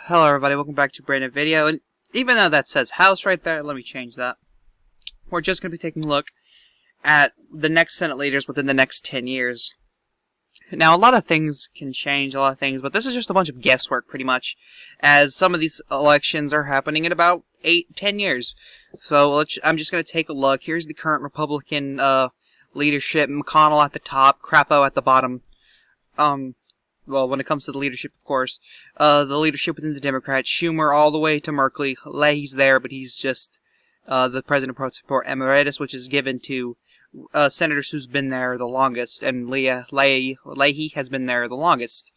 Hello everybody, welcome back to a brand new video, and even though that says house right there, let me change that. We're just going to be taking a look at the next Senate leaders within the next 10 years. Now, a lot of things can change, but this is just a bunch of guesswork, pretty much, as some of these elections are happening in about 8-10 years. So, I'm just going to take a look. Here's the current Republican leadership. McConnell at the top, Crapo at the bottom. Well, when it comes to the leadership, of course, the leadership within the Democrats, Schumer all the way to Merkley. Leahy's there, but he's just the president pro tempore emeritus, which is given to senators who's been there the longest, and Leahy has been there the longest.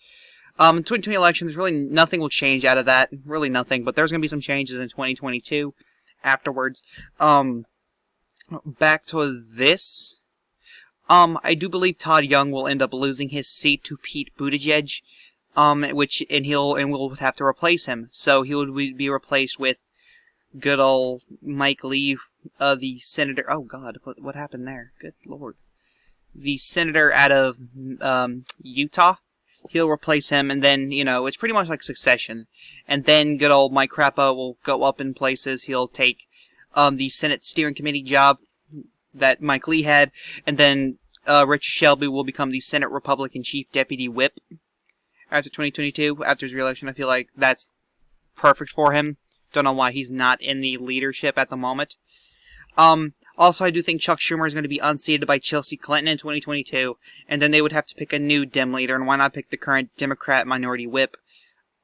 In 2020 election, there's really nothing will change out of that, really nothing, but there's going to be some changes in 2022 afterwards. Back to this. I do believe Todd Young will end up losing his seat to Pete Buttigieg, we'll have to replace him. So he would be replaced with good old Mike Lee, the senator. Oh God, what happened there? Good Lord, the senator out of Utah. He'll replace him, and then it's pretty much like succession. And then good old Mike Crapo will go up in places. He'll take the Senate steering committee job that Mike Lee had, and then Richard Shelby will become the Senate Republican Chief Deputy Whip after 2022, after his re-election. I feel like that's perfect for him. Don't know why he's not in the leadership at the moment. Also, I do think Chuck Schumer is going to be unseated by Chelsea Clinton in 2022, and then they would have to pick a new Dem leader, and why not pick the current Democrat Minority Whip,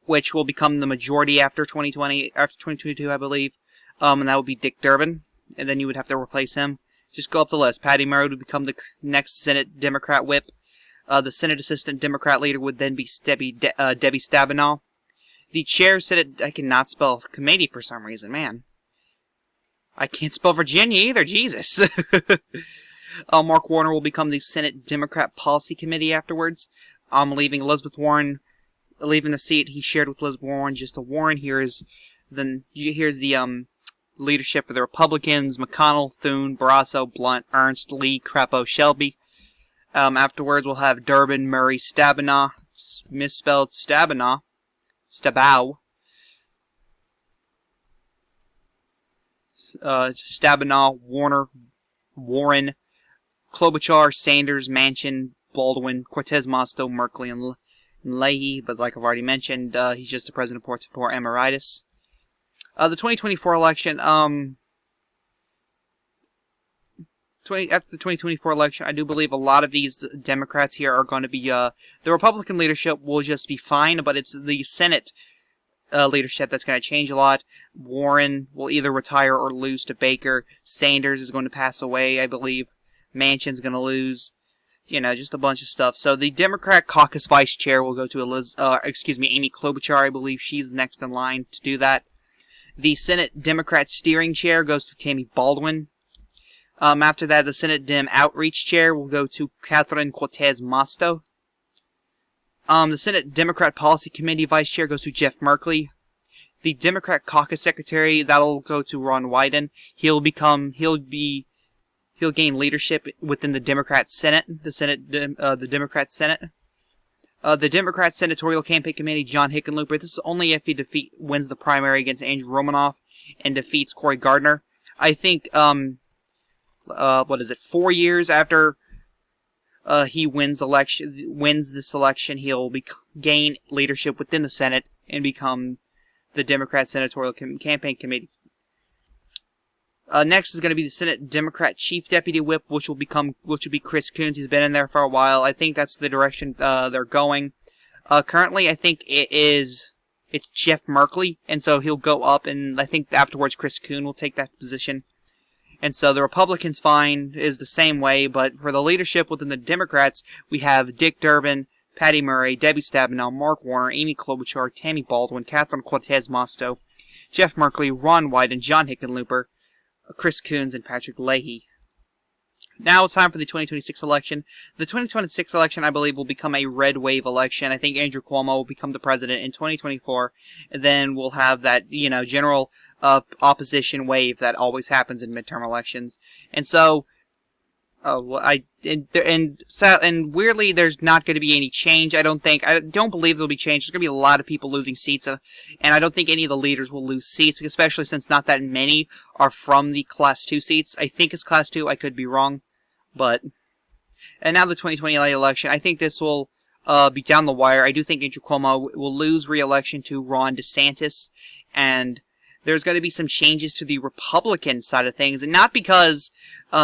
which will become the majority after 2022, I believe, and that would be Dick Durbin, and then you would have to replace him. Just go up the list. Patty Murray would become the next Senate Democrat whip. The Senate Assistant Democrat leader would then be Debbie Stabenow. The chair Senate, I cannot spell committee for some reason, man. I can't spell Virginia either, Jesus. Mark Warner will become the Senate Democrat Policy Committee afterwards. Leaving the seat he shared with Elizabeth Warren just to Warren. Here's the leadership for the Republicans: McConnell, Thune, Barrasso, Blunt, Ernst, Lee, Crapo, Shelby. Afterwards, we'll have Durbin, Murray, Stabenow, misspelled Stabenow, Stabenow, Warner, Warren, Klobuchar, Sanders, Manchin, Baldwin, Cortez Masto, Merkley, and Leahy. But like I've already mentioned, he's just the president pro tempore emeritus. The 2024 election, after the 2024 election, I do believe a lot of these Democrats here are going to be, the Republican leadership will just be fine, but it's the Senate leadership that's going to change a lot. Warren will either retire or lose to Baker. Sanders is going to pass away, I believe. Manchin's going to lose. Just a bunch of stuff. So the Democrat caucus vice chair will go to Amy Klobuchar. I believe she's next in line to do that. The Senate Democrat steering chair goes to Tammy Baldwin. After that, the Senate Dem outreach chair will go to Catherine Cortez Masto. The Senate Democrat Policy Committee vice chair goes to Jeff Merkley. The Democrat caucus secretary, that'll go to Ron Wyden. He'll gain leadership within the Democrat Senate, the Democrat Senate. The Democrat Senatorial Campaign Committee, John Hickenlooper. This is only if he wins the primary against Andrew Romanoff and defeats Cory Gardner. I think, 4 years after he wins this election, he'll gain leadership within the Senate and become the Democrat Senatorial Campaign Committee. Next is going to be the Senate Democrat Chief Deputy Whip, which will be Chris Coons. He's been in there for a while. I think that's the direction they're going. Currently, I think it's Jeff Merkley, and so he'll go up, and I think afterwards Chris Coons will take that position. And so the Republicans' fine is the same way, but for the leadership within the Democrats, we have Dick Durbin, Patty Murray, Debbie Stabenow, Mark Warner, Amy Klobuchar, Tammy Baldwin, Catherine Cortez Masto, Jeff Merkley, Ron Wyden, John Hickenlooper, Chris Coons, and Patrick Leahy. Now it's time for the 2026 election. The 2026 election, I believe, will become a red wave election. I think Andrew Cuomo will become the president in 2024, and then we'll have that, general opposition wave that always happens in midterm elections. And so, Oh, well, and weirdly, there's not going to be any change. I don't believe there'll be change. There's going to be a lot of people losing seats, and I don't think any of the leaders will lose seats, especially since not that many are from the Class 2 seats. I think it's Class 2. I could be wrong, but and now the 2020 LA election. I think this will be down the wire. I do think Andrew Cuomo will lose re-election to Ron DeSantis, and there's going to be some changes to the Republican side of things, and not because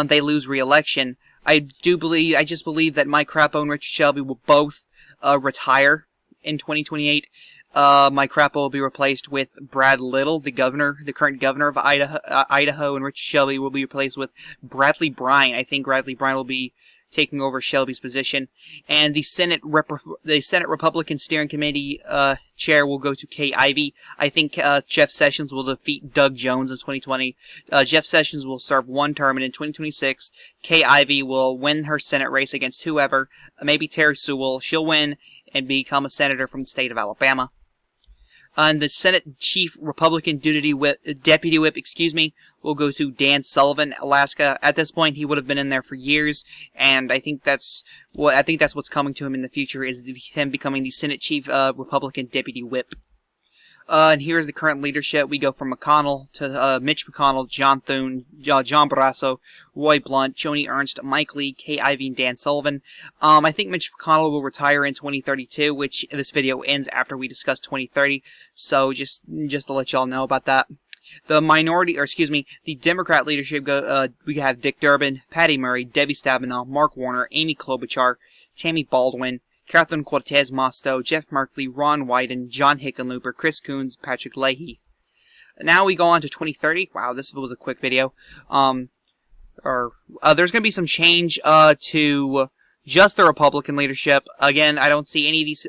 they lose re-election. I just believe that Mike Crapo and Richard Shelby will both retire in 2028. Mike Crapo will be replaced with Brad Little, the current governor of Idaho, and Richard Shelby will be replaced with Bradley Bryan. I think Bradley Bryan will be taking over Shelby's position, and the Senate Republican Steering Committee chair will go to Kay Ivey. I think Jeff Sessions will defeat Doug Jones in 2020. Jeff Sessions will serve one term, and in 2026, Kay Ivey will win her Senate race against whoever, maybe Terry Sewell. She'll win and become a senator from the state of Alabama. And the Senate Chief Republican Deputy Whip, will go to Dan Sullivan, Alaska. At this point, he would have been in there for years, and I think that's what's coming to him in the future, is him becoming the Senate Chief Republican Deputy Whip. And here's the current leadership. We go from McConnell to Mitch McConnell, John Thune, John Barrasso, Roy Blunt, Joni Ernst, Mike Lee, Kay Ivey, and Dan Sullivan. I think Mitch McConnell will retire in 2032, which this video ends after we discuss 2030. So just to let y'all know about that. The Democrat leadership we have Dick Durbin, Patty Murray, Debbie Stabenow, Mark Warner, Amy Klobuchar, Tammy Baldwin, Catherine Cortez Masto, Jeff Merkley, Ron Wyden, John Hickenlooper, Chris Coons, Patrick Leahy. Now we go on to 2030. Wow, this was a quick video. There's going to be some change to just the Republican leadership. Again, I don't see any of these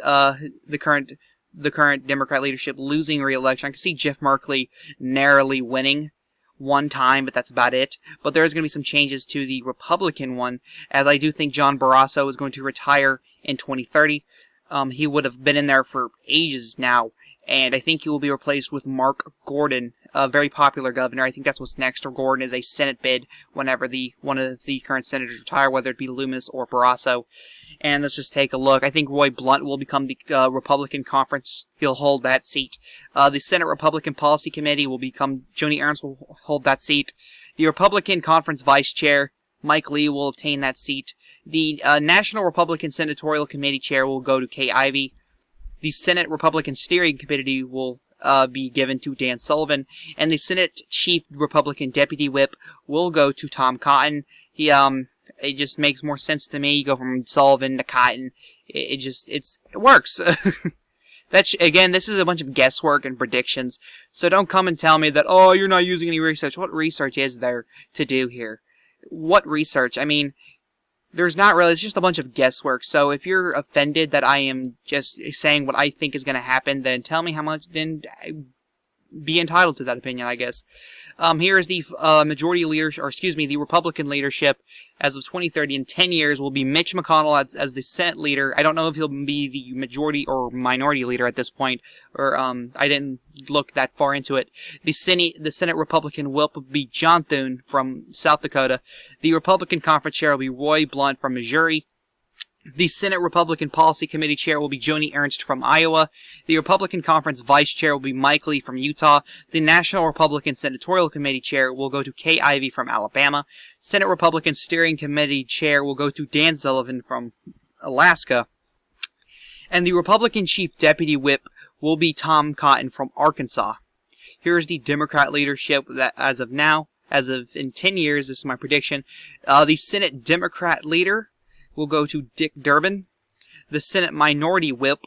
the current Democrat leadership losing re-election. I can see Jeff Merkley narrowly winning one time, but that's about it. But there's going to be some changes to the Republican one, as I do think John Barrasso is going to retire in 2030. He would have been in there for ages now, and I think he will be replaced with Mark Gordon, a very popular governor. I think that's what's next for Gordon, is a Senate bid whenever one of the current senators retire, whether it be Loomis or Barrasso. And let's just take a look. I think Roy Blunt will become the Republican conference. He'll hold that seat. The Senate Republican Policy Committee will become, Joni Ernst will hold that seat. The Republican Conference Vice Chair, Mike Lee, will obtain that seat. The National Republican Senatorial Committee Chair will go to Kay Ivey. The Senate Republican Steering Committee will be given to Dan Sullivan. And the Senate Chief Republican Deputy Whip will go to Tom Cotton. It just makes more sense to me. You go from Sullivan to Cotton. It works. Again, this is a bunch of guesswork and predictions. So don't come and tell me that, oh, you're not using any research. What research is there to do here? What research? I mean, there's not really. It's just a bunch of guesswork. So if you're offended that I am just saying what I think is going to happen, then tell me how much. Then be entitled to that opinion, I guess. Here is the the Republican leadership as of 2030. In 10 years will be Mitch McConnell as the Senate leader. I don't know if he'll be the majority or minority leader at this point, or I didn't look that far into it. The Senate Republican whip will be John Thune from South Dakota. The Republican conference chair will be Roy Blunt from Missouri. The Senate Republican Policy Committee Chair will be Joni Ernst from Iowa. The Republican Conference Vice Chair will be Mike Lee from Utah. The National Republican Senatorial Committee Chair will go to Kay Ivey from Alabama. Senate Republican Steering Committee Chair will go to Dan Sullivan from Alaska. And the Republican Chief Deputy Whip will be Tom Cotton from Arkansas. Here is the Democrat leadership that as of in 10 years, this is my prediction. The Senate Democrat leader will go to Dick Durbin. The Senate Minority Whip,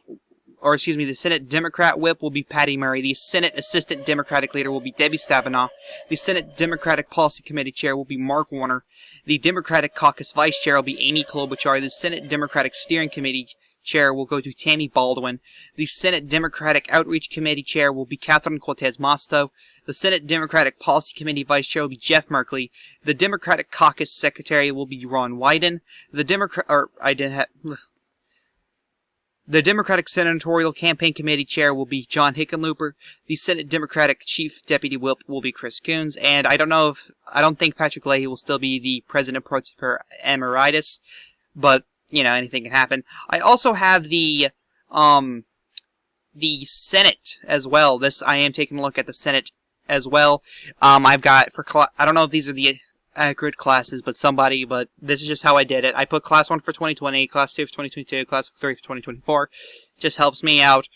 the Senate Democrat Whip will be Patty Murray. The Senate Assistant Democratic Leader will be Debbie Stabenow. The Senate Democratic Policy Committee Chair will be Mark Warner. The Democratic Caucus Vice Chair will be Amy Klobuchar. The Senate Democratic Steering Committee Chair will go to Tammy Baldwin. The Senate Democratic Outreach Committee Chair will be Catherine Cortez Masto. The Senate Democratic Policy Committee Vice Chair will be Jeff Merkley. The Democratic Caucus Secretary will be Ron Wyden. The The Democratic Senatorial Campaign Committee Chair will be John Hickenlooper. The Senate Democratic Chief Deputy Whip will be Chris Coons. And I don't think Patrick Leahy will still be the President Pro Tempore Emeritus. But, you know, anything can happen. I also have the Senate as well. I am taking a look at the Senate as well. I've got, I don't know if these are the accurate classes, but this is just how I did it. I put Class 1 for 2020, Class 2 for 2022, Class 3 for 2024. Just helps me out.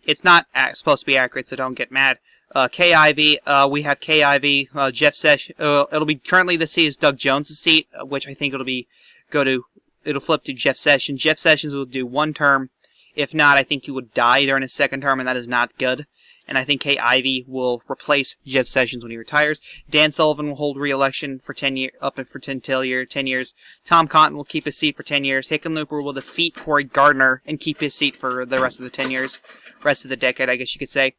It's not supposed to be accurate, so don't get mad. KIV, we have KIV, Jeff Sessions, it'll be, currently the seat is Doug Jones' seat, which I think it'll flip to Jeff Sessions. Jeff Sessions will do 1 term. If not, I think he would die during his 2nd term, and that is not good. And I think Kay Ivey will replace Jeff Sessions when he retires. Dan Sullivan will hold re-election for 10 years. Tom Cotton will keep his seat for 10 years. Hickenlooper will defeat Cory Gardner and keep his seat for the rest of the 10 years. Rest of the decade, I guess you could say.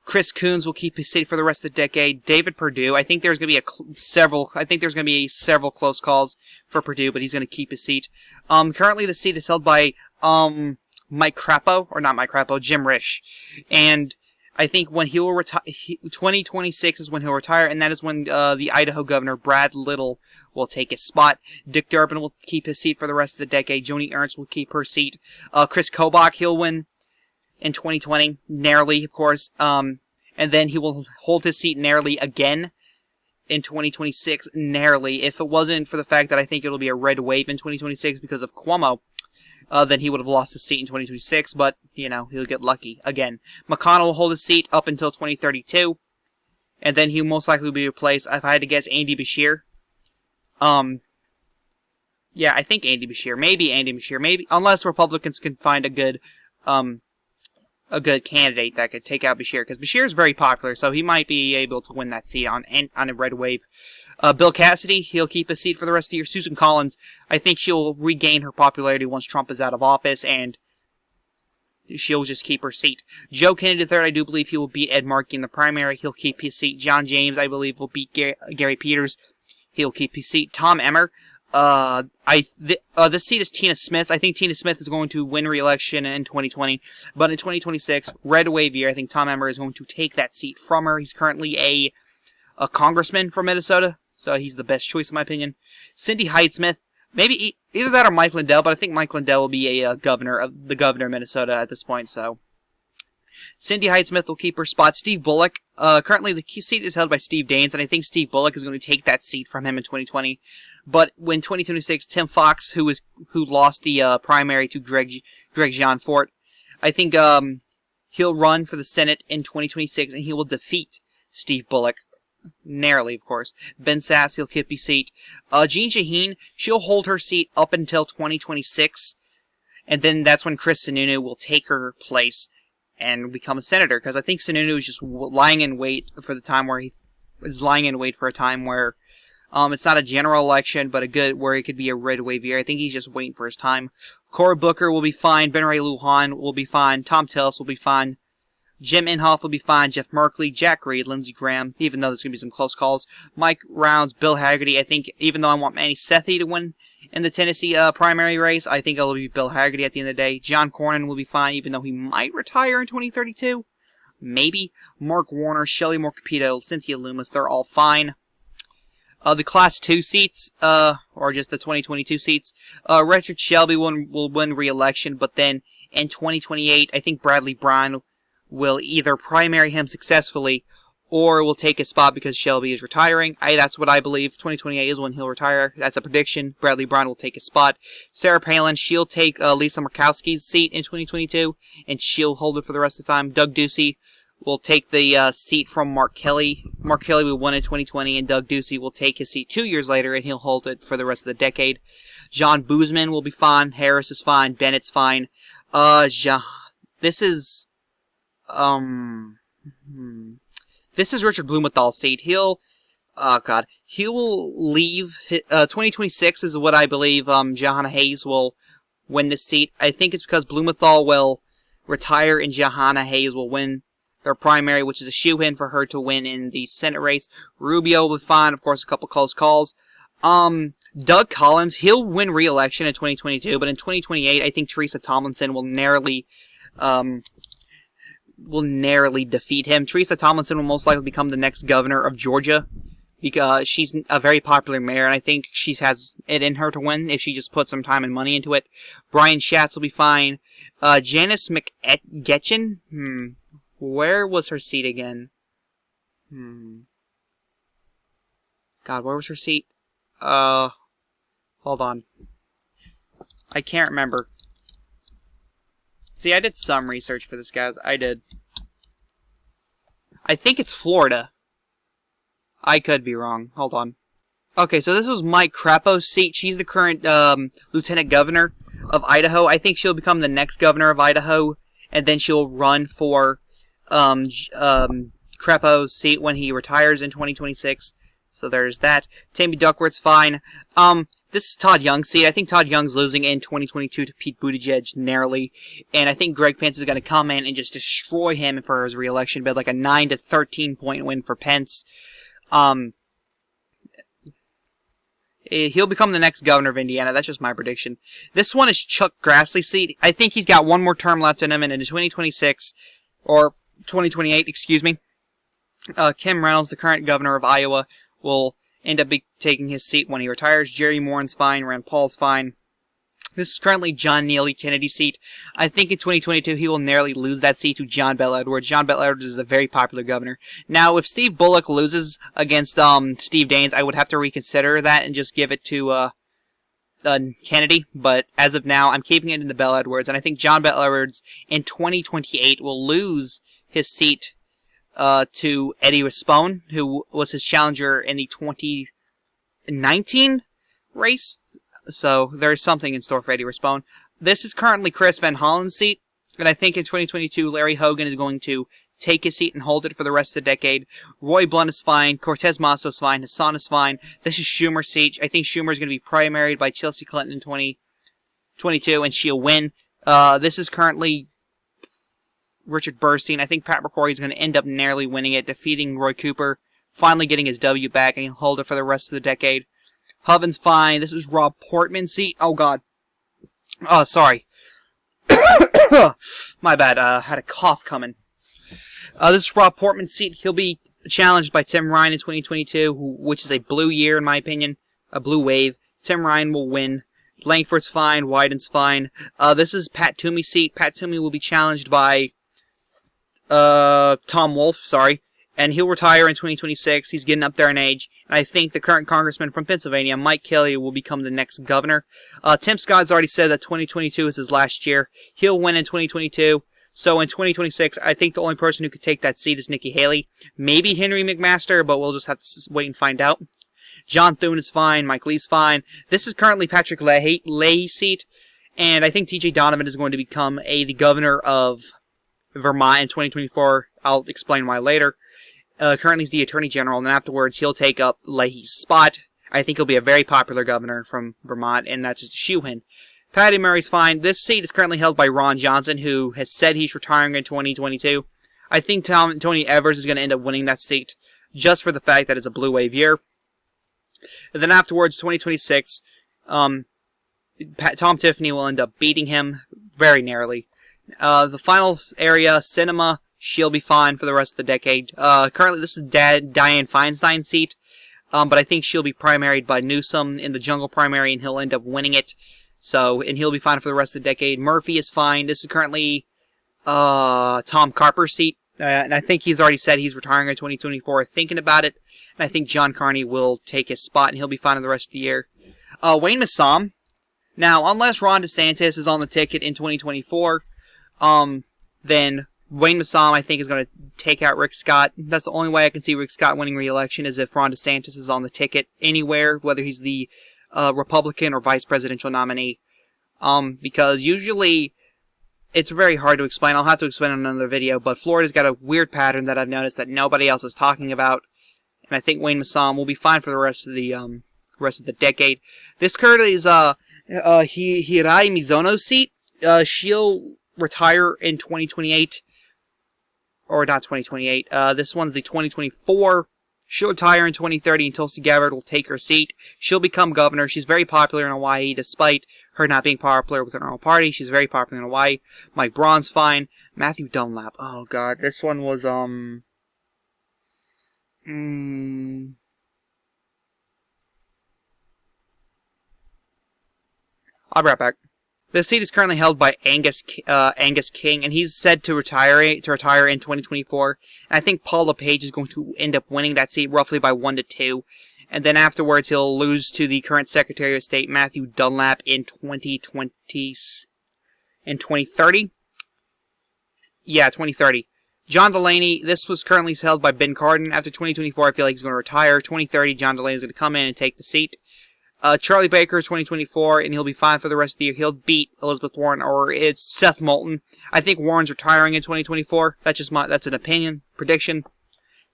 Chris Coons will keep his seat for the rest of the decade. David Perdue, I think there's going to be several close calls for Perdue, but he's going to keep his seat. Currently the seat is held by Mike Crapo, or not Mike Crapo, Jim Risch. And I think when he will retire, 2026 is when he'll retire, and that is when the Idaho governor, Brad Little, will take his spot. Dick Durbin will keep his seat for the rest of the decade. Joni Ernst will keep her seat. Chris Kobach, he'll win in 2020, narrowly, of course. And then he will hold his seat narrowly again in 2026, narrowly. If it wasn't for the fact that I think it'll be a red wave in 2026 because of Cuomo, then he would have lost his seat in 2026, but, you know, he'll get lucky again. McConnell will hold his seat up until 2032, and then he'll most likely be replaced, if I had to guess, Andy Beshear. Yeah, I think Andy Beshear. Maybe Andy Beshear. Maybe, unless Republicans can find a good candidate that could take out Beshear, because Beshear is very popular, so he might be able to win that seat on a red wave. Bill Cassidy, he'll keep his seat for the rest of the year. Susan Collins, I think she'll regain her popularity once Trump is out of office, and she'll just keep her seat. Joe Kennedy III, I do believe he will beat Ed Markey in the primary. He'll keep his seat. John James, I believe, will beat Gary Peters. He'll keep his seat. Tom Emmer, this seat is Tina Smith's. I think Tina Smith is going to win re-election in 2020, but in 2026, red wave year, I think Tom Emmer is going to take that seat from her. He's currently a congressman from Minnesota, so he's the best choice in my opinion. Cindy Hyde-Smith, maybe either that or Mike Lindell, but I think Mike Lindell will be the governor of Minnesota at this point, so Cindy Hyde-Smith will keep her spot. Steve Bullock, currently the seat is held by Steve Daines, and I think Steve Bullock is going to take that seat from him in 2020. But when 2026, Tim Fox, who lost the primary to Greg Gianforte, I think he'll run for the Senate in 2026, and he will defeat Steve Bullock. Narrowly, of course. Ben Sasse, he'll keep his seat. Jeanne Shaheen, she'll hold her seat up until 2026, and then that's when Chris Sununu will take her place and become a senator, because I think Sununu is just lying in wait for the time where he is lying in wait for a time where it's not a general election, but where it could be a red wave year. I think he's just waiting for his time. Cory Booker will be fine. Ben Ray Lujan will be fine. Tom Tillis will be fine. Jim Inhofe will be fine. Jeff Merkley, Jack Reed, Lindsey Graham, even though there's going to be some close calls. Mike Rounds, Bill Hagerty. I think even though I want Manny Sethi to win in the Tennessee primary race, I think it'll be Bill Hagerty at the end of the day. John Cornyn will be fine, even though he might retire in 2032. Maybe. Mark Warner, Shelley Moore Capito, Cynthia Lummis, they're all fine. The Class 2 seats, or just the 2022 seats, Richard Shelby will win re-election, but then in 2028, I think Bradley Brown will either primary him successfully or will take his spot because Shelby is retiring. That's what I believe. 2028 is when he'll retire. That's a prediction. Bradley Brown will take his spot. Sarah Palin, she'll take Lisa Murkowski's seat in 2022, and she'll hold it for the rest of the time. Doug Ducey will take the seat from Mark Kelly. Mark Kelly will win in 2020, and Doug Ducey will take his seat 2 years later, and he'll hold it for the rest of the decade. John Boozman will be fine. Harris is fine. Bennett's fine. This is Richard Blumenthal's seat. He will leave. 2026 is what I believe Jahana Hayes will win this seat. I think it's because Blumenthal will retire and Jahana Hayes will win their primary, which is a shoe-in for her to win in the Senate race. Rubio will be fine. Of course, a couple close calls. Doug Collins, he'll win re-election in 2022, but in 2028, I think Teresa Tomlinson will narrowly defeat him. Teresa Tomlinson will most likely become the next governor of Georgia, because she's a very popular mayor, and I think she has it in her to win if she just puts some time and money into it. Brian Schatz will be fine. Janice McGetchen? Where was her seat again? God, where was her seat? Hold on. I can't remember. See, I did some research for this, guys. I did. I think it's Florida. I could be wrong. Hold on. Okay, so this was Mike Crapo's seat. She's the current lieutenant governor of Idaho. I think she'll become the next governor of Idaho, and then she'll run for Crapo's seat when he retires in 2026. So there's that. Tammy Duckworth's fine. This is Todd Young's seat. I think Todd Young's losing in 2022 to Pete Buttigieg narrowly, and I think Greg Pence is going to come in and just destroy him for his re-election bid, like a 9 to 13 point win for Pence. He'll become the next governor of Indiana. That's just my prediction. This one is Chuck Grassley's seat. I think he's got one more term left in him, and in 2026, or 2028, excuse me, Kim Reynolds, the current governor of Iowa, will end up taking his seat when he retires. Jerry Moran's fine. Rand Paul's fine. This is currently John Neely Kennedy's seat. I think in 2022 he will narrowly lose that seat to John Bel Edwards. John Bel Edwards is a very popular governor. Now, if Steve Bullock loses against Steve Daines, I would have to reconsider that and just give it to Kennedy. But as of now, I'm keeping it in the Bel Edwards, and I think John Bel Edwards in 2028 will lose his seat to Eddie Rispone, who was his challenger in the 2019 race. So there's something in store for Eddie Rispone. This is currently Chris Van Hollen's seat, and I think in 2022 Larry Hogan is going to take his seat and hold it for the rest of the decade. Roy Blunt is fine. Cortez Masto's fine. Hassan is fine. This is Schumer's seat. I think Schumer is going to be primaried by Chelsea Clinton in 2022, and she'll win. This is currently Richard Burstein. I think Pat McCrory is going to end up narrowly winning it, defeating Roy Cooper, finally getting his W back, and he'll hold it for the rest of the decade. Hoven's fine. This is Rob Portman's seat. Oh, God. Oh, sorry. My bad. Had a cough coming. This is Rob Portman's seat. He'll be challenged by Tim Ryan in 2022, which is a blue year, in my opinion. A blue wave. Tim Ryan will win. Langford's fine. Wyden's fine. This is Pat Toomey's seat. Pat Toomey will be challenged by Tom Wolf, sorry. And he'll retire in 2026. He's getting up there in age. And I think the current congressman from Pennsylvania, Mike Kelly, will become the next governor. Tim Scott's already said that 2022 is his last year. He'll win in 2022. So in 2026, I think the only person who could take that seat is Nikki Haley. Maybe Henry McMaster, but we'll just have to wait and find out. John Thune is fine. Mike Lee's fine. This is currently Patrick Leahy's seat. And I think TJ Donovan is going to become the governor of Vermont in 2024. I'll explain why later. Currently he's the Attorney General, and afterwards he'll take up Leahy's spot. I think he'll be a very popular governor from Vermont, and that's just a shoo-in. Patty Murray's fine. This seat is currently held by Ron Johnson, who has said he's retiring in 2022. I think Tony Evers is going to end up winning that seat, just for the fact that it's a blue wave year. And then afterwards, 2026, Tom Tiffany will end up beating him very narrowly. The final area, Cinema, she'll be fine for the rest of the decade. Currently, this is Dianne Feinstein's seat, but I think she'll be primaried by Newsom in the jungle primary, and he'll end up winning it. And he'll be fine for the rest of the decade. Murphy is fine. This is currently Tom Carper's seat, and I think he's already said he's retiring in 2024. Thinking about it, and I think John Carney will take his spot, and he'll be fine for the rest of the year. Wayne Massam. Now, unless Ron DeSantis is on the ticket in 2024, then Wayne Massam, I think, is going to take out Rick Scott. That's the only way I can see Rick Scott winning re-election, is if Ron DeSantis is on the ticket anywhere, whether he's the Republican or vice presidential nominee. Because usually it's very hard to explain. I'll have to explain in another video, but Florida's got a weird pattern that I've noticed that nobody else is talking about. And I think Wayne Massam will be fine for the rest of the decade. This currently is Hirai Mizono's seat. She'll retire in 2028. Or not 2028. This one's the 2024 She'll retire in 2030 and Tulsi Gabbard will take her seat. She'll become governor. She's very popular in Hawaii, despite her not being popular within her own party. She's very popular in Hawaii. Mike Braun's fine. Matthew Dunlap. Oh god, this one was I'll be right back. The seat is currently held by Angus King, and he's said to retire in 2024. And I think Paul LePage is going to end up winning that seat roughly by 1-2. And then afterwards, he'll lose to the current Secretary of State, Matthew Dunlap, in 2030. Yeah, 2030. John Delaney, this was currently held by Ben Cardin. After 2024, I feel like he's going to retire. 2030, John Delaney is going to come in and take the seat. Charlie Baker, 2024, and he'll be fine for the rest of the year. He'll beat Elizabeth Warren, or it's Seth Moulton. I think Warren's retiring in 2024. That's an opinion, prediction.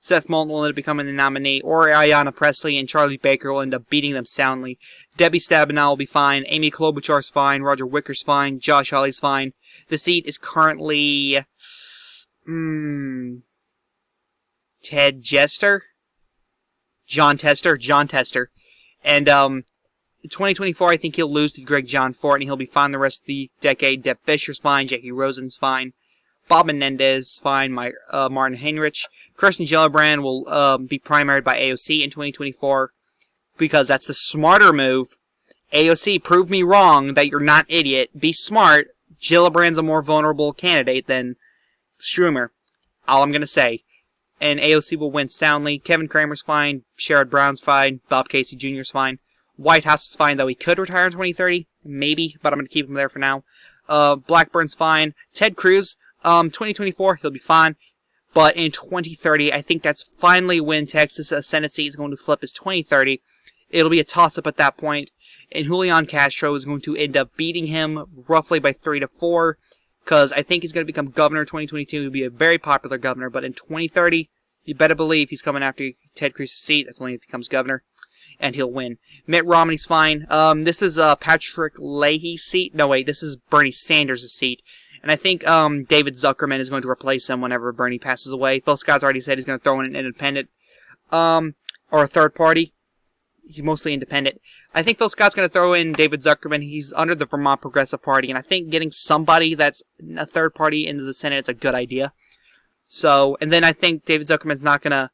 Seth Moulton will end up becoming the nominee, or Ayanna Pressley, and Charlie Baker will end up beating them soundly. Debbie Stabenow will be fine. Amy Klobuchar's fine. Roger Wicker's fine. Josh Hawley's fine. The seat is currently Ted Jester? John Tester. And 2024, I think he'll lose to Greg John Fort, and he'll be fine the rest of the decade. Deb Fisher's fine. Jackie Rosen's fine. Bob Menendez fine. Martin Heinrich. Kirsten Gillibrand will be primaried by AOC in 2024 because that's the smarter move. AOC, prove me wrong that you're not idiot. Be smart. Gillibrand's a more vulnerable candidate than Schumer. All I'm going to say. And AOC will win soundly. Kevin Kramer's fine. Sherrod Brown's fine. Bob Casey Jr.'s fine. Whitehouse is fine, though he could retire in 2030. Maybe, but I'm going to keep him there for now. Blackburn's fine. Ted Cruz, 2024, he'll be fine. But in 2030, I think that's finally when Texas Senate seat is going to flip, is 2030. It'll be a toss-up at that point. And Julian Castro is going to end up beating him roughly by 3-4. Because I think he's going to become governor in 2022. He'll be a very popular governor. But in 2030, you better believe he's coming after Ted Cruz's seat. That's when he becomes governor. And he'll win. Mitt Romney's fine. This is Patrick Leahy's seat. No, wait. This is Bernie Sanders' seat. And I think David Zuckerman is going to replace him whenever Bernie passes away. Phil Scott's already said he's going to throw in an independent. Or a third party. He's mostly independent. I think Phil Scott's going to throw in David Zuckerman. He's under the Vermont Progressive Party. And I think getting somebody that's a third party into the Senate is a good idea. So, and then I think David Zuckerman's not going to...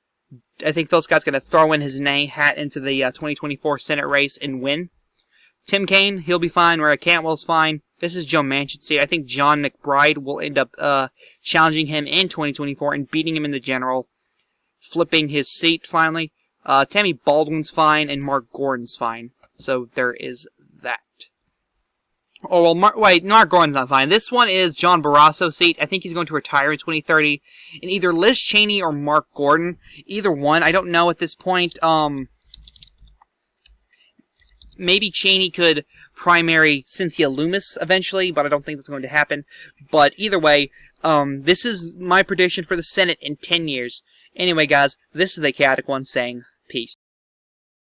I think Phil Scott's going to throw in his name hat into the 2024 Senate race and win. Tim Kaine, he'll be fine. Maria Cantwell's fine. This is Joe Manchin's seat. I think John McBride will end up challenging him in 2024 and beating him in the general, flipping his seat finally. Tammy Baldwin's fine, and Mark Gordon's fine. So there is that. Oh, well, Mark Gordon's not fine. This one is John Barrasso's seat. I think he's going to retire in 2030. And either Liz Cheney or Mark Gordon. Either one. I don't know at this point. Maybe Cheney could primary Cynthia Lummis eventually, but I don't think that's going to happen. But either way, this is my prediction for the Senate in 10 years. Anyway, guys, this is the Chaotic One saying peace.